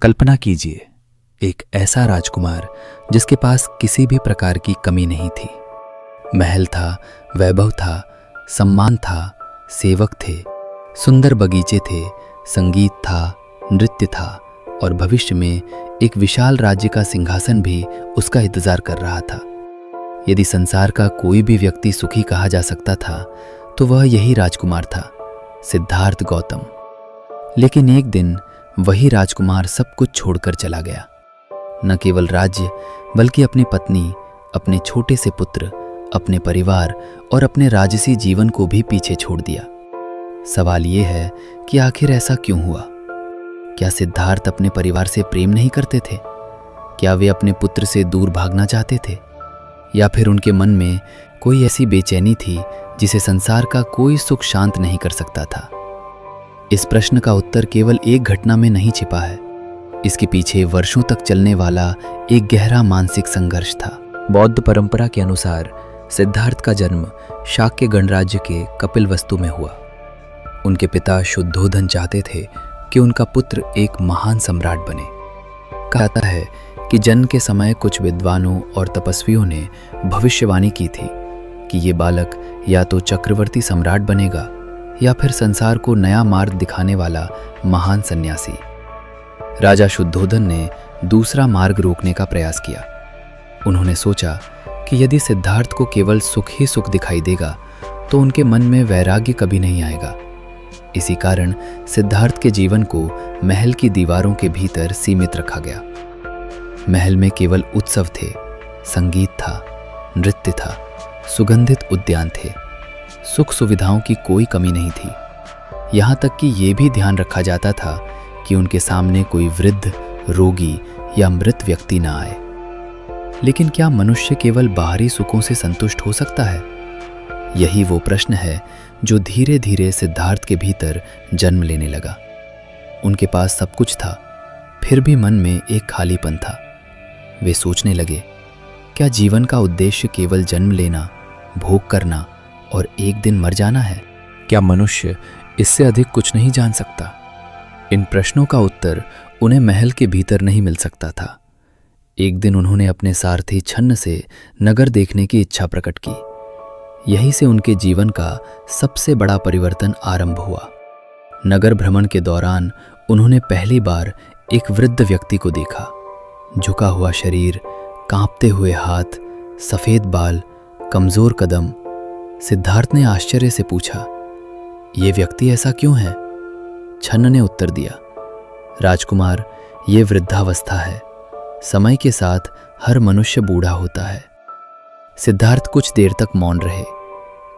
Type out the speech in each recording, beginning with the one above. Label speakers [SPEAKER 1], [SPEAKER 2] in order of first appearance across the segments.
[SPEAKER 1] कल्पना कीजिए, एक ऐसा राजकुमार जिसके पास किसी भी प्रकार की कमी नहीं थी। महल था, वैभव था, सम्मान था, सेवक थे, सुंदर बगीचे थे, संगीत था, नृत्य था और भविष्य में एक विशाल राज्य का सिंहासन भी उसका इंतजार कर रहा था। यदि संसार का कोई भी व्यक्ति सुखी कहा जा सकता था तो वह यही राजकुमार था, सिद्धार्थ गौतम। लेकिन एक दिन वही राजकुमार सब कुछ छोड़कर चला गया। न केवल राज्य बल्कि अपनी पत्नी, अपने छोटे से पुत्र, अपने परिवार और अपने राजसी जीवन को भी पीछे छोड़ दिया। सवाल यह है कि आखिर ऐसा क्यों हुआ? क्या सिद्धार्थ अपने परिवार से प्रेम नहीं करते थे? क्या वे अपने पुत्र से दूर भागना चाहते थे? या फिर उनके मन में कोई ऐसी बेचैनी थी जिसे संसार का कोई सुख शांत नहीं कर सकता था? इस प्रश्न का उत्तर केवल एक घटना में नहीं छिपा है। इसके पीछे वर्षों तक चलने वाला एक गहरा मानसिक संघर्ष था। बौद्ध परंपरा के अनुसार सिद्धार्थ का जन्म शाक्य गणराज्य के कपिलवस्तु में हुआ। उनके पिता शुद्धोधन चाहते थे कि उनका पुत्र एक महान सम्राट बने। कहा जाता है कि जन्म के समय कुछ विद्वानों और तपस्वियों ने भविष्यवाणी की थी कि ये बालक या तो चक्रवर्ती सम्राट बनेगा या फिर संसार को नया मार्ग दिखाने वाला महान सन्यासी। राजा शुद्धोधन ने दूसरा मार्ग रोकने का प्रयास किया। उन्होंने सोचा कि यदि सिद्धार्थ को केवल सुख ही सुख दिखाई देगा तो उनके मन में वैराग्य कभी नहीं आएगा। इसी कारण सिद्धार्थ के जीवन को महल की दीवारों के भीतर सीमित रखा गया। महल में केवल उत्सव थे, संगीत था, नृत्य था, सुगंधित उद्यान थे। सुख सुविधाओं की कोई कमी नहीं थी। यहाँ तक कि ये भी ध्यान रखा जाता था कि उनके सामने कोई वृद्ध, रोगी या मृत व्यक्ति न आए। लेकिन क्या मनुष्य केवल बाहरी सुखों से संतुष्ट हो सकता है? यही वो प्रश्न है जो धीरे धीरे सिद्धार्थ के भीतर जन्म लेने लगा। उनके पास सब कुछ था, फिर भी मन में एक खालीपन था। वे सोचने लगे, क्या जीवन का उद्देश्य केवल जन्म लेना, भोग करना और एक दिन मर जाना है? क्या मनुष्य इससे अधिक कुछ नहीं जान सकता? इन प्रश्नों का उत्तर उन्हें महल के भीतर नहीं मिल सकता था। एक दिन उन्होंने अपने सारथी छन्न से नगर देखने की इच्छा प्रकट की। यहीं से उनके जीवन का सबसे बड़ा परिवर्तन आरंभ हुआ। नगर भ्रमण के दौरान उन्होंने पहली बार एक वृद्ध व्यक्ति को देखा। झुका हुआ शरीर, कांपते हुए हाथ, सफेद बाल, कमजोर कदम। सिद्धार्थ ने आश्चर्य से पूछा, ये व्यक्ति ऐसा क्यों है? छन्न ने उत्तर दिया, राजकुमार, ये वृद्धावस्था है। समय के साथ हर मनुष्य बूढ़ा होता है। सिद्धार्थ कुछ देर तक मौन रहे।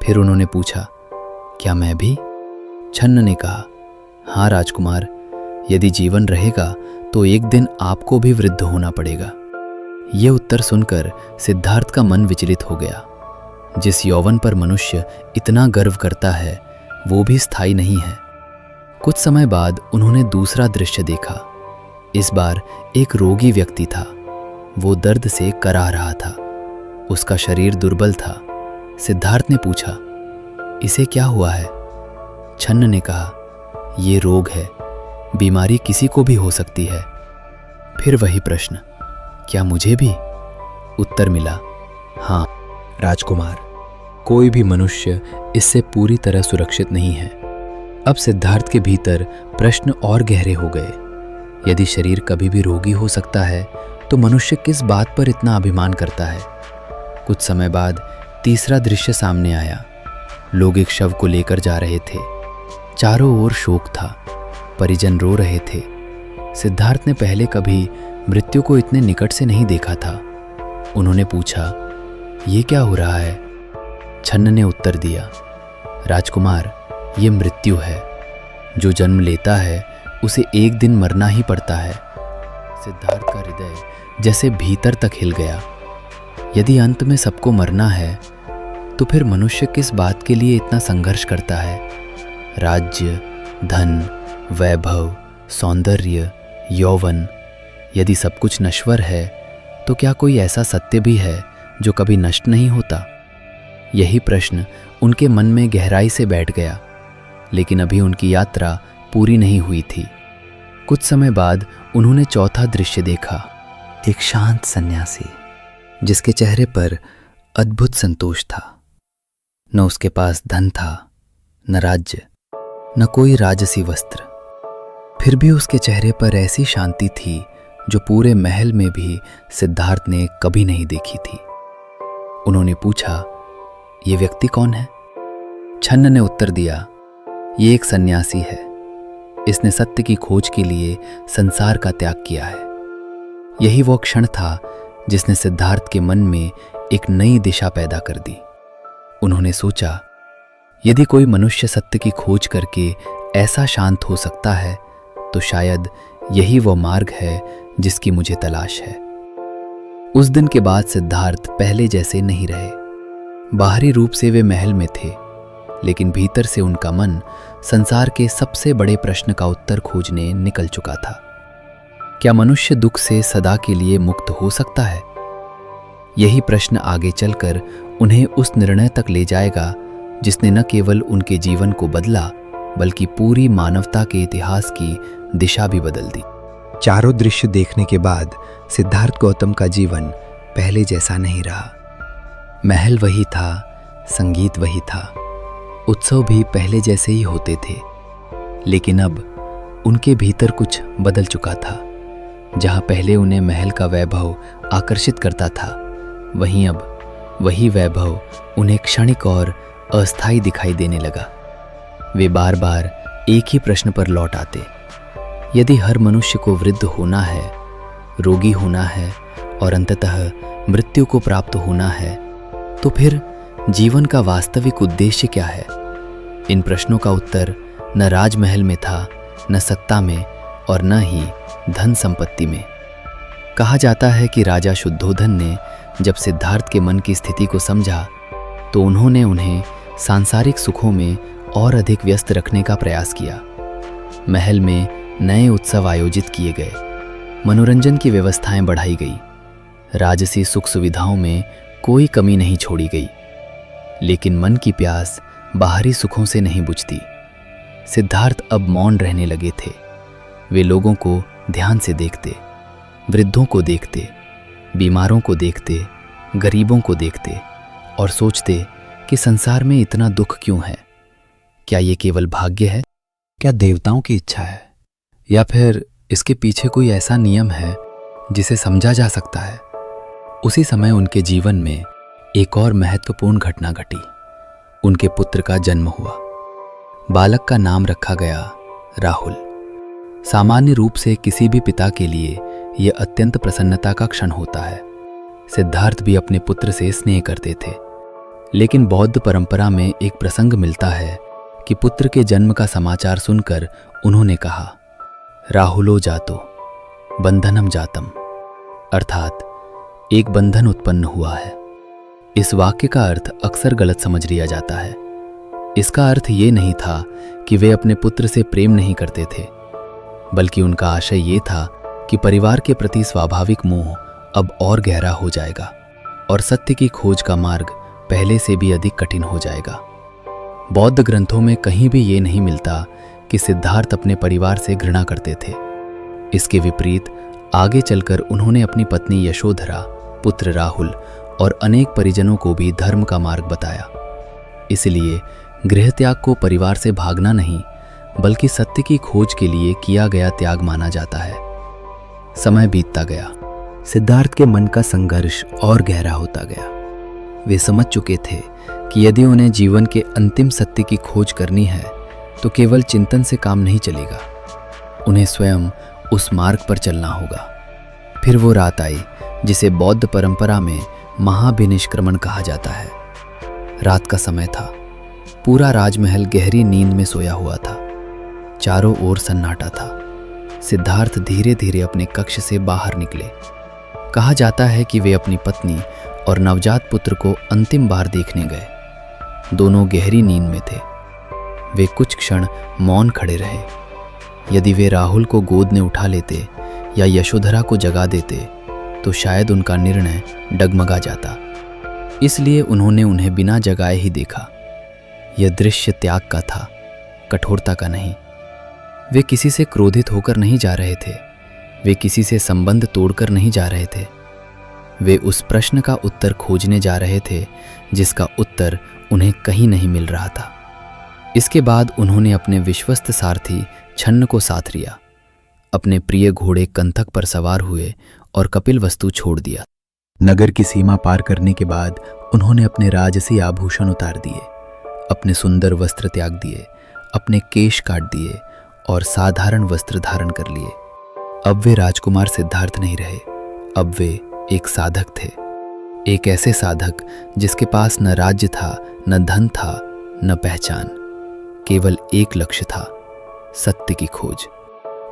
[SPEAKER 1] फिर उन्होंने पूछा, क्या मैं भी? छन्न ने कहा, हाँ राजकुमार, यदि जीवन रहेगा तो एक दिन आपको भी वृद्ध होना पड़ेगा। ये उत्तर सुनकर सिद्धार्थ का मन विचलित हो गया। जिस यौवन पर मनुष्य इतना गर्व करता है वो भी स्थायी नहीं है। कुछ समय बाद उन्होंने दूसरा दृश्य देखा। इस बार एक रोगी व्यक्ति था। वो दर्द से कराह रहा था। उसका शरीर दुर्बल था। सिद्धार्थ ने पूछा, इसे क्या हुआ है? छन्न ने कहा, ये रोग है, बीमारी किसी को भी हो सकती है। फिर वही प्रश्न, क्या मुझे भी? उत्तर मिला, हाँ राजकुमार, कोई भी मनुष्य इससे पूरी तरह सुरक्षित नहीं है। अब सिद्धार्थ के भीतर प्रश्न और गहरे हो गए। यदि शरीर कभी भी रोगी हो सकता है तो मनुष्य किस बात पर इतना अभिमान करता है? कुछ समय बाद तीसरा दृश्य सामने आया। लोग एक शव को लेकर जा रहे थे। चारों ओर शोक था। परिजन रो रहे थे। सिद्धार्थ ने पहले कभी मृत्यु को इतने निकट से नहीं देखा था। उन्होंने पूछा, ये क्या हो रहा है? छन्न ने उत्तर दिया, राजकुमार, ये मृत्यु है। जो जन्म लेता है उसे एक दिन मरना ही पड़ता है। सिद्धार्थ का हृदय जैसे भीतर तक हिल गया। यदि अंत में सबको मरना है तो फिर मनुष्य किस बात के लिए इतना संघर्ष करता है? राज्य, धन, वैभव, सौंदर्य, यौवन, यदि सब कुछ नश्वर है तो क्या कोई ऐसा सत्य भी है जो कभी नष्ट नहीं होता? यही प्रश्न उनके मन में गहराई से बैठ गया। लेकिन अभी उनकी यात्रा पूरी नहीं हुई थी। कुछ समय बाद उन्होंने चौथा दृश्य देखा। एक शांत सन्यासी जिसके चेहरे पर अद्भुत संतोष था। न उसके पास धन था, न राज्य, न कोई राजसी वस्त्र। फिर भी उसके चेहरे पर ऐसी शांति थी जो पूरे महल में भी सिद्धार्थ ने कभी नहीं देखी थी। उन्होंने पूछा, ये व्यक्ति कौन है? छन्न ने उत्तर दिया, ये एक सन्यासी है। इसने सत्य की खोज के लिए संसार का त्याग किया है। यही वो क्षण था जिसने सिद्धार्थ के मन में एक नई दिशा पैदा कर दी। उन्होंने सोचा, यदि कोई मनुष्य सत्य की खोज करके ऐसा शांत हो सकता है तो शायद यही वो मार्ग है जिसकी मुझे तलाश है। उस दिन के बाद सिद्धार्थ पहले जैसे नहीं रहे। बाहरी रूप से वे महल में थे, लेकिन भीतर से उनका मन संसार के सबसे बड़े प्रश्न का उत्तर खोजने निकल चुका था। क्या मनुष्य दुख से सदा के लिए मुक्त हो सकता है? यही प्रश्न आगे चलकर उन्हें उस निर्णय तक ले जाएगा जिसने न केवल उनके जीवन को बदला, बल्कि पूरी मानवता के इतिहास की दिशा भी बदल दी।
[SPEAKER 2] चारों दृश्य देखने के बाद सिद्धार्थ गौतम का जीवन पहले जैसा नहीं रहा।
[SPEAKER 1] महल वही था, संगीत वही था, उत्सव भी पहले जैसे ही होते थे, लेकिन अब उनके भीतर कुछ बदल चुका था। जहां पहले उन्हें महल का वैभव आकर्षित करता था, वहीं अब वही वैभव उन्हें क्षणिक और अस्थायी दिखाई देने लगा। वे बार बार एक ही प्रश्न पर लौट आते, यदि हर मनुष्य को वृद्ध होना है, रोगी होना है और अंततः मृत्यु को प्राप्त होना है, तो फिर जीवन का वास्तविक उद्देश्य क्या है? इन प्रश्नों का उत्तर न राजमहल में था, न सत्ता में, और न ही धन संपत्ति में। कहा जाता है कि राजा शुद्धोधन ने जब सिद्धार्थ के मन की स्थिति को समझा तो उन्होंने उन्हें सांसारिक सुखों में और अधिक व्यस्त रखने का प्रयास किया। महल में नए उत्सव आयोजित किए गए, मनोरंजन की व्यवस्थाएं बढ़ाई गई, राजसी सुख सुविधाओं में कोई कमी नहीं छोड़ी गई। लेकिन मन की प्यास बाहरी सुखों से नहीं बुझती। सिद्धार्थ अब मौन रहने लगे थे। वे लोगों को ध्यान से देखते, वृद्धों को देखते, बीमारों को देखते, गरीबों को देखते और सोचते कि संसार में इतना दुख क्यों है? क्या ये केवल भाग्य है? क्या देवताओं की इच्छा है? या फिर इसके पीछे कोई ऐसा नियम है जिसे समझा जा सकता है? उसी समय उनके जीवन में एक और महत्वपूर्ण घटना घटी। उनके पुत्र का जन्म हुआ। बालक का नाम रखा गया राहुल। सामान्य रूप से किसी भी पिता के लिए यह अत्यंत प्रसन्नता का क्षण होता है। सिद्धार्थ भी अपने पुत्र से स्नेह करते थे, लेकिन बौद्ध परंपरा में एक प्रसंग मिलता है कि पुत्र के जन्म का समाचार सुनकर उन्होंने कहा, राहुलो जातो बंधनम जातम, अर्थात एक बंधन उत्पन्न हुआ है। इस वाक्य का अर्थ अक्सर गलत समझ लिया जाता है। इसका अर्थ ये नहीं था कि वे अपने पुत्र से प्रेम नहीं करते थे, बल्कि उनका आशय ये था कि परिवार के प्रति स्वाभाविक मोह अब और गहरा हो जाएगा और सत्य की खोज का मार्ग पहले से भी अधिक कठिन हो जाएगा। बौद्ध ग्रंथों में कहीं भी ये नहीं मिलता कि सिद्धार्थ अपने परिवार से घृणा करते थे। इसके विपरीत आगे चलकर उन्होंने अपनी पत्नी यशोधरा, पुत्र राहुल और अनेक परिजनों को भी धर्म का मार्ग बताया। इसलिए गृह त्याग को परिवार से भागना नहीं, बल्कि सत्य की खोज के लिए किया गया त्याग माना जाता है। समय बीतता गया। सिद्धार्थ के मन का संघर्ष और गहरा होता गया। वे समझ चुके थे कि यदि उन्हें जीवन के अंतिम सत्य की खोज करनी है तो केवल चिंतन से काम नहीं चलेगा। उन्हें स्वयं उस मार्ग पर चलना होगा। फिर वो रात आई जिसे बौद्ध परंपरा में महाभिनिष्क्रमण कहा जाता है। रात का समय था। पूरा राजमहल गहरी नींद में सोया हुआ था। चारों ओर सन्नाटा था। सिद्धार्थ धीरे धीरे अपने कक्ष से बाहर निकले। कहा जाता है कि वे अपनी पत्नी और नवजात पुत्र को अंतिम बार देखने गए। दोनों गहरी नींद में थे। वे कुछ क्षण मौन खड़े रहे। यदि वे राहुल को गोद में उठा लेते या यशोधरा को जगा देते तो शायद उनका निर्णय डगमगा जाता। इसलिए उन्होंने उन्हें बिना जगाए ही देखा। यह दृश्य त्याग का था, कठोरता का नहीं। वे किसी से क्रोधित होकर नहीं जा रहे थे। वे किसी से संबंध तोड़कर नहीं जा रहे थे। वे उस प्रश्न का उत्तर खोजने जा रहे थे जिसका उत्तर उन्हें कहीं नहीं मिल रहा था। इसके बाद उन्होंने अपने विश्वस्त सारथी छन्न को साथ लिया, अपने प्रिय घोड़े कंथक पर सवार हुए और कपिलवस्तु छोड़ दिया।
[SPEAKER 2] नगर की सीमा पार करने के बाद उन्होंने अपने राजसी आभूषण उतार दिए, अपने सुंदर वस्त्र त्याग दिए, अपने केश काट दिए और साधारण वस्त्र धारण कर लिए। अब वे राजकुमार सिद्धार्थ नहीं रहे, अब वे एक साधक थे। एक ऐसे साधक जिसके पास न राज्य था, न धन था, न पहचान, केवल एक लक्ष्य था, सत्य की खोज।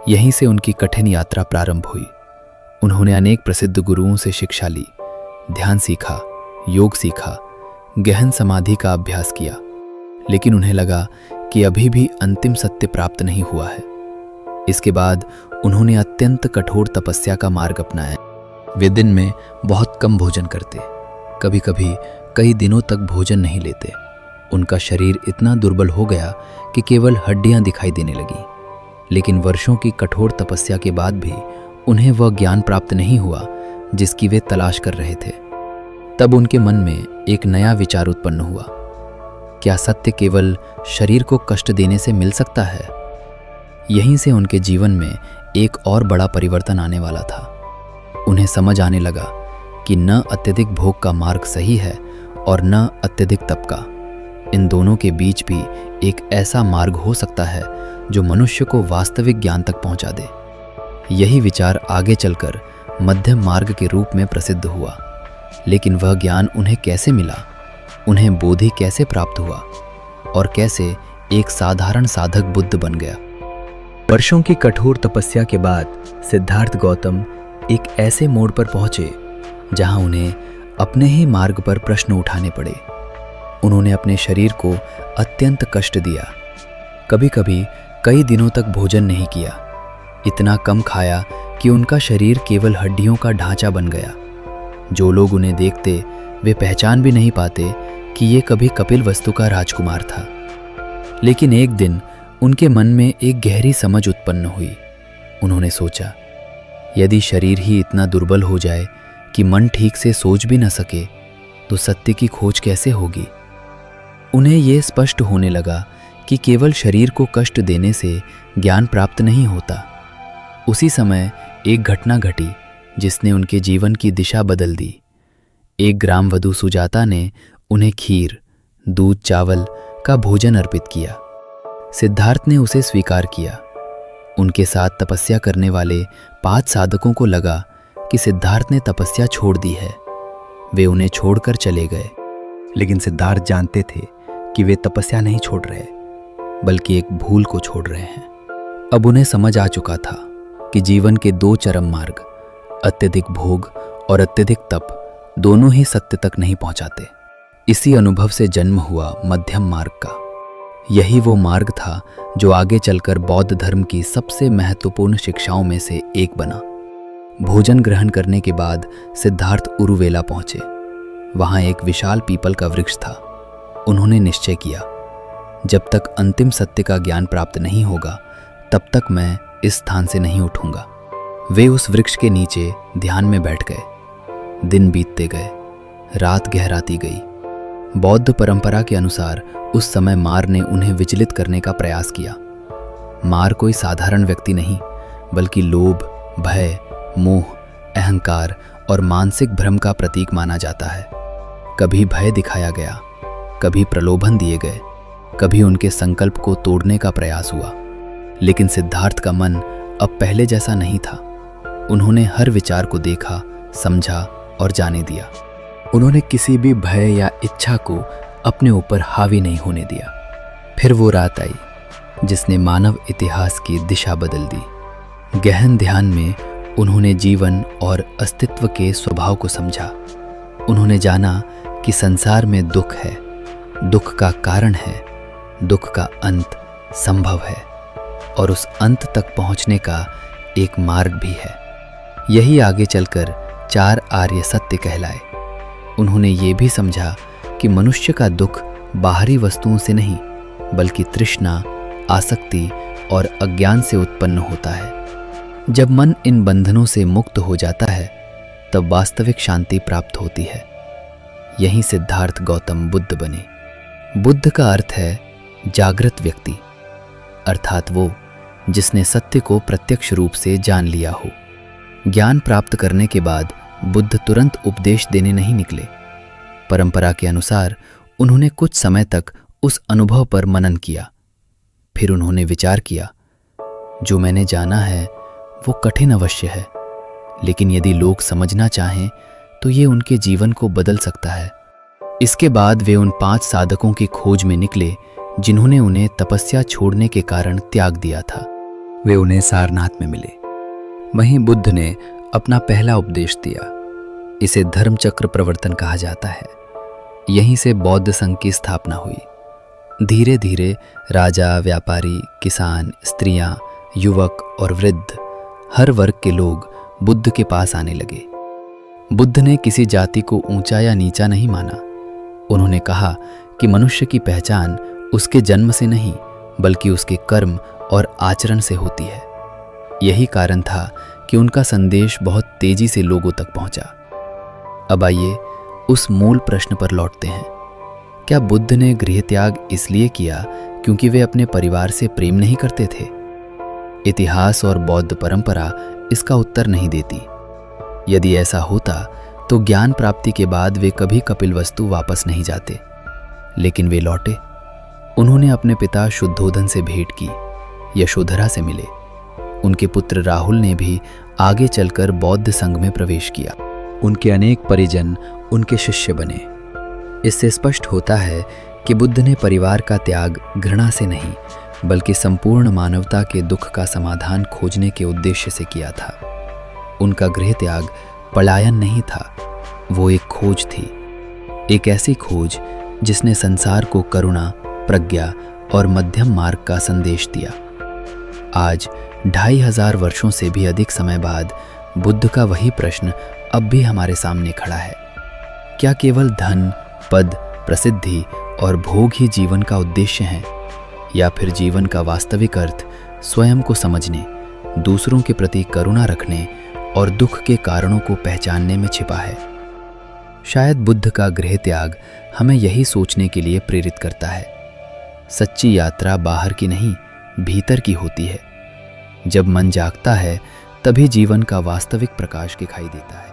[SPEAKER 2] यहीं से उनकी कठिन यात्रा प्रारंभ हुई। उन्होंने अनेक प्रसिद्ध गुरुओं से शिक्षा ली, ध्यान सीखा, योग सीखा, गहन समाधि का अभ्यास किया, लेकिन उन्हें लगा कि अभी भी अंतिम सत्य प्राप्त नहीं हुआ है। इसके बाद उन्होंने अत्यंत कठोर तपस्या का मार्ग अपनाया। वे दिन में बहुत कम भोजन करते, कभी कभी कई दिनों तक भोजन नहीं लेते। उनका शरीर इतना दुर्बल हो गया कि केवल हड्डियां दिखाई देने लगी। लेकिन वर्षों की कठोर तपस्या के बाद भी उन्हें वह ज्ञान प्राप्त नहीं हुआ जिसकी वे तलाश कर रहे थे। तब उनके मन में एक नया विचार उत्पन्न हुआ। क्या सत्य केवल शरीर को कष्ट देने से मिल सकता है? यहीं से उनके जीवन में एक और बड़ा परिवर्तन आने वाला था। उन्हें समझ आने लगा कि न अत्यधिक भोग का मार्ग सही है और न अत्यधिक तप का। इन दोनों के बीच भी एक ऐसा मार्ग हो सकता है जो मनुष्य को वास्तविक ज्ञान तक पहुंचा दे। यही विचार आगे चलकर मध्यम मार्ग के रूप में प्रसिद्ध हुआ। लेकिन वह ज्ञान उन्हें कैसे मिला? उन्हें बोधि कैसे प्राप्त हुआ? और कैसे एक साधारण साधक बुद्ध बन गया? वर्षों की कठोर तपस्या के बाद सिद्धार्थ गौतम एक ऐसे मोड़ पर पहुंचे जहां उन्हें अपने ही मार्ग पर प्रश्न उठाने पड़े। उन्होंने अपने शरीर को अत्यंत कष्ट दिया, कभी कभी कई दिनों तक भोजन नहीं किया, इतना कम खाया कि उनका शरीर केवल हड्डियों का ढांचा बन गया। जो लोग उन्हें देखते वे पहचान भी नहीं पाते कि ये कभी कपिलवस्तु का राजकुमार था। लेकिन एक दिन उनके मन में एक गहरी समझ उत्पन्न हुई। उन्होंने सोचा, यदि शरीर ही इतना दुर्बल हो जाए कि मन ठीक से सोच भी न सके तो सत्य की खोज कैसे होगी? उन्हें यह स्पष्ट होने लगा कि केवल शरीर को कष्ट देने से ज्ञान प्राप्त नहीं होता। उसी समय एक घटना घटी जिसने उनके जीवन की दिशा बदल दी। एक ग्रामवधू सुजाता ने उन्हें खीर, दूध, चावल का भोजन अर्पित किया। सिद्धार्थ ने उसे स्वीकार किया। उनके साथ तपस्या करने वाले 5 साधकों को लगा कि सिद्धार्थ ने तपस्या छोड़ दी है। वे उन्हें छोड़कर चले गए। लेकिन सिद्धार्थ जानते थे कि वे तपस्या नहीं छोड़ रहे, बल्कि एक भूल को छोड़ रहे हैं।
[SPEAKER 1] अब उन्हें समझ आ चुका था कि जीवन के 2 चरम मार्ग, अत्यधिक भोग और अत्यधिक तप, दोनों ही सत्य तक नहीं पहुंचाते। इसी अनुभव से जन्म हुआ मध्यम मार्ग का। यही वो मार्ग था जो आगे चलकर बौद्ध धर्म की सबसे महत्वपूर्ण शिक्षाओं में से एक बना। भोजन ग्रहण करने के बाद सिद्धार्थ उरुवेला पहुंचे। वहां एक विशाल पीपल का वृक्ष था। उन्होंने निश्चय किया, जब तक अंतिम सत्य का ज्ञान प्राप्त नहीं होगा तब तक मैं इस स्थान से नहीं उठूंगा। वे उस वृक्ष के नीचे ध्यान में बैठ गए। दिन बीतते गए, रात गहराती गई। बौद्ध परंपरा के अनुसार उस समय मार ने उन्हें विचलित करने का प्रयास किया। मार कोई साधारण व्यक्ति नहीं, बल्कि लोभ, भय, मोह, अहंकार और मानसिक भ्रम का प्रतीक माना जाता है। कभी भय दिखाया गया, कभी प्रलोभन दिए गए, कभी उनके संकल्प को तोड़ने का प्रयास हुआ। लेकिन सिद्धार्थ का मन अब पहले जैसा नहीं था। उन्होंने हर विचार को देखा, समझा और जाने दिया। उन्होंने किसी भी भय या इच्छा को अपने ऊपर हावी नहीं होने दिया। फिर वो रात आई जिसने मानव इतिहास की दिशा बदल दी। गहन ध्यान में उन्होंने जीवन और अस्तित्व के स्वभाव को समझा। उन्होंने जाना कि संसार में दुख है, दुख का कारण है, दुख का अंत संभव है और उस अंत तक पहुंचने का एक मार्ग भी है। यही आगे चलकर 4 आर्य सत्य कहलाए। उन्होंने ये भी समझा कि मनुष्य का दुख बाहरी वस्तुओं से नहीं, बल्कि तृष्णा, आसक्ति और अज्ञान से उत्पन्न होता है। जब मन इन बंधनों से मुक्त हो जाता है तब वास्तविक शांति प्राप्त होती है। यहीं सिद्धार्थ गौतम बुद्ध बने। बुद्ध का अर्थ है जागृत व्यक्ति, अर्थात वो जिसने सत्य को प्रत्यक्ष रूप से जान लिया हो। ज्ञान प्राप्त करने के बाद बुद्ध तुरंत उपदेश देने नहीं निकले। परंपरा के अनुसार उन्होंने कुछ समय तक उस अनुभव पर मनन किया। फिर उन्होंने विचार किया, जो मैंने जाना है वो कठिन अवश्य है, लेकिन यदि लोग समझना चाहें तो ये उनके जीवन को बदल सकता है। इसके बाद वे उन 5 साधकों की खोज में निकले जिन्होंने उन्हें तपस्या छोड़ने के कारण त्याग दिया था। वे उन्हें सारनाथ में मिले। वहीं बुद्ध ने अपना पहला उपदेश दिया। इसे धर्मचक्र प्रवर्तन कहा जाता है। यहीं से बौद्ध संघ की स्थापना हुई। धीरे धीरे राजा, व्यापारी, किसान, स्त्रियां, युवक और वृद्ध, हर वर्ग के लोग बुद्ध के पास आने लगे। बुद्ध ने किसी जाति को ऊंचा या नीचा नहीं माना। उन्होंने कहा कि मनुष्य की पहचान उसके जन्म से नहीं बल्कि उसके कर्म और आचरण से होती है। यही कारण था कि उनका संदेश बहुत तेजी से लोगों तक पहुंचा। अब आइए उस मूल प्रश्न पर लौटते हैं। क्या बुद्ध ने गृह त्याग इसलिए किया क्योंकि वे अपने परिवार से प्रेम नहीं करते थे? इतिहास और बौद्ध परंपरा इसका उत्तर नहीं देती। यदि ऐसा होता तो ज्ञान प्राप्ति के बाद वे कभी कपिलवस्तु वापस नहीं जाते, लेकिन वे लौटे। उन्होंने अपने पिता शुद्धोधन से भेंट की, यशोधरा से मिले। उनके पुत्र राहुल ने भी आगे चलकर बौद्ध संघ में प्रवेश किया। उनके अनेक परिजन उनके शिष्य बने। इससे स्पष्ट होता है कि बुद्ध ने परिवार का त्याग घृणा से नहीं बल्कि संपूर्ण मानवता के दुख का समाधान खोजने के उद्देश्य से किया था। उनका गृह त्याग पलायन नहीं था, वो एक खोज थी। एक ऐसी खोज जिसने संसार को करुणा, प्रज्ञा और मध्यम मार्ग का संदेश दिया। आज 2500 वर्षों से भी अधिक समय बाद बुद्ध का वही प्रश्न अब भी हमारे सामने खड़ा है। क्या केवल धन, पद, प्रसिद्धि और भोग ही जीवन का उद्देश्य हैं, या फिर जीवन का वास्तविक अर्थ स्वयं को समझने, दूसरों के प्रति करुणा रखने और दुख के कारणों को पहचानने में छिपा है? शायद बुद्ध का गृह त्याग हमें यही सोचने के लिए प्रेरित करता है। सच्ची यात्रा बाहर की नहीं, भीतर की होती है। जब मन जागता है तभी जीवन का वास्तविक प्रकाश दिखाई देता है।